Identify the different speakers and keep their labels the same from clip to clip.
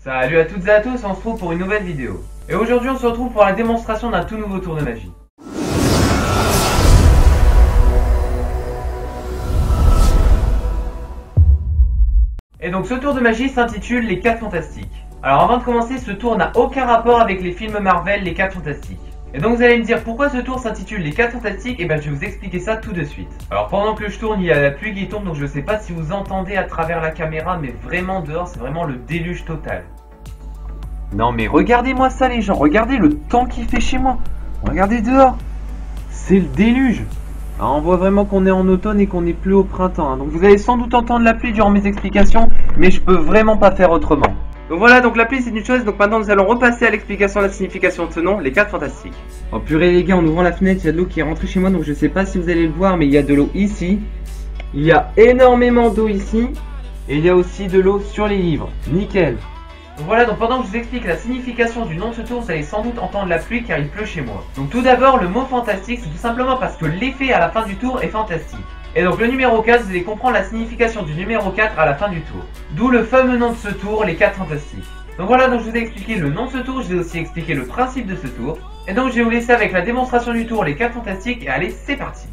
Speaker 1: Salut à toutes et à tous, on se retrouve pour une nouvelle vidéo. Et aujourd'hui on se retrouve pour la démonstration d'un tout nouveau tour de magie. Et donc ce tour de magie s'intitule les 4 Fantastiques. Alors avant de commencer, ce tour n'a aucun rapport avec les films Marvel, les 4 Fantastiques. Et donc vous allez me dire pourquoi ce tour s'intitule les 4 Fantastiques, et bien je vais vous expliquer ça tout de suite. Alors pendant que je tourne, il y a la pluie qui tombe, donc je sais pas si vous entendez à travers la caméra, mais vraiment dehors c'est vraiment le déluge total. Non mais regardez-moi ça les gens, regardez le temps qu'il fait chez moi. Regardez dehors, c'est le déluge. Alors, on voit vraiment qu'on est en automne et qu'on n'est plus au printemps, hein. Donc vous allez sans doute entendre la pluie durant mes explications, mais je peux vraiment pas faire autrement. Donc voilà, donc la pluie c'est une chose, donc maintenant nous allons repasser à l'explication de la signification de ce nom, les 4 Fantastiques. Oh purée les gars, en ouvrant la fenêtre, il y a de l'eau qui est rentrée chez moi, donc je sais pas si vous allez le voir, mais il y a de l'eau ici. Il y a énormément d'eau ici, et il y a aussi de l'eau sur les livres. Nickel. Donc voilà, donc pendant que je vous explique la signification du nom de ce tour, vous allez sans doute entendre la pluie car il pleut chez moi. Donc tout d'abord, le mot fantastique, c'est tout simplement parce que l'effet à la fin du tour est fantastique. Et donc le numéro 4, vous allez comprendre la signification du numéro 4 à la fin du tour. D'où le fameux nom de ce tour, les 4 Fantastiques. Donc voilà, donc je vous ai expliqué le nom de ce tour, je vous ai aussi expliqué le principe de ce tour. Et donc je vais vous laisser avec la démonstration du tour, les 4 Fantastiques, et allez, c'est parti.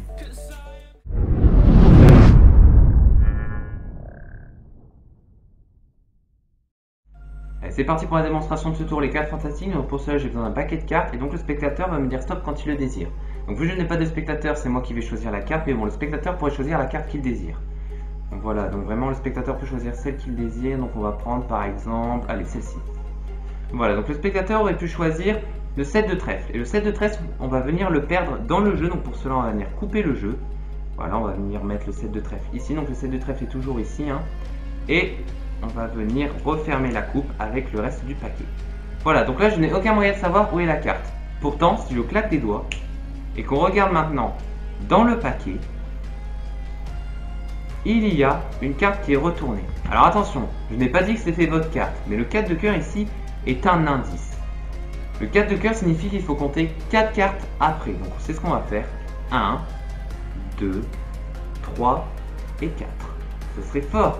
Speaker 1: C'est parti pour la démonstration de ce tour, les 4 Fantastiques. Donc pour cela, j'ai besoin d'un paquet de cartes et donc le spectateur va me dire stop quand il le désire. Donc vu que je n'ai pas de spectateur, c'est moi qui vais choisir la carte, mais bon, le spectateur pourrait choisir la carte qu'il désire. Donc voilà, donc vraiment le spectateur peut choisir celle qu'il désire. Donc on va prendre par exemple, allez, celle-ci. Voilà, donc le spectateur aurait pu choisir le 7 de trèfle. Et le 7 de trèfle, on va venir le perdre dans le jeu. Donc pour cela, on va venir couper le jeu. Voilà, on va venir mettre le 7 de trèfle ici. Donc le 7 de trèfle est toujours ici, hein. Et on va venir refermer la coupe avec le reste du paquet. Voilà, donc là je n'ai aucun moyen de savoir où est la carte. Pourtant, si je claque des doigts et qu'on regarde maintenant dans le paquet, il y a une carte qui est retournée. Alors attention, je n'ai pas dit que c'était votre carte, mais le 4 de cœur ici est un indice. Le 4 de cœur signifie qu'il faut compter 4 cartes après. Donc c'est ce qu'on va faire. 1, 2, 3 et 4. Ce serait fort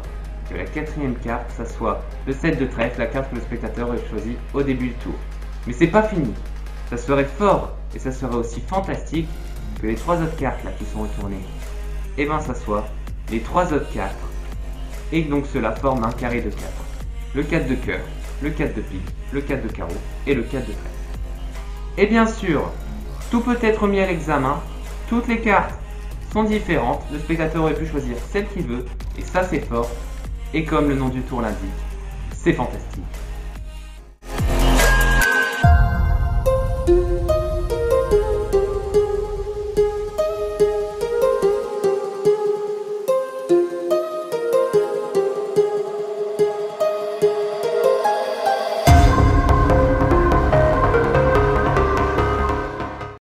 Speaker 1: que la quatrième carte, ça soit le 7 de trèfle, la carte que le spectateur aurait choisi au début du tour. Mais c'est pas fini. Ça serait fort et ça serait aussi fantastique que les 3 autres cartes là qui sont retournées, et ben ça soit les 3 autres 4. Et donc cela forme un carré de 4. Le 4 de cœur, le 4 de pique, le 4 de carreau et le 4 de trèfle. Et bien sûr, tout peut être mis à l'examen. Toutes les cartes sont différentes. Le spectateur aurait pu choisir celle qu'il veut et ça c'est fort. Et comme le nom du tour l'indique, c'est fantastique.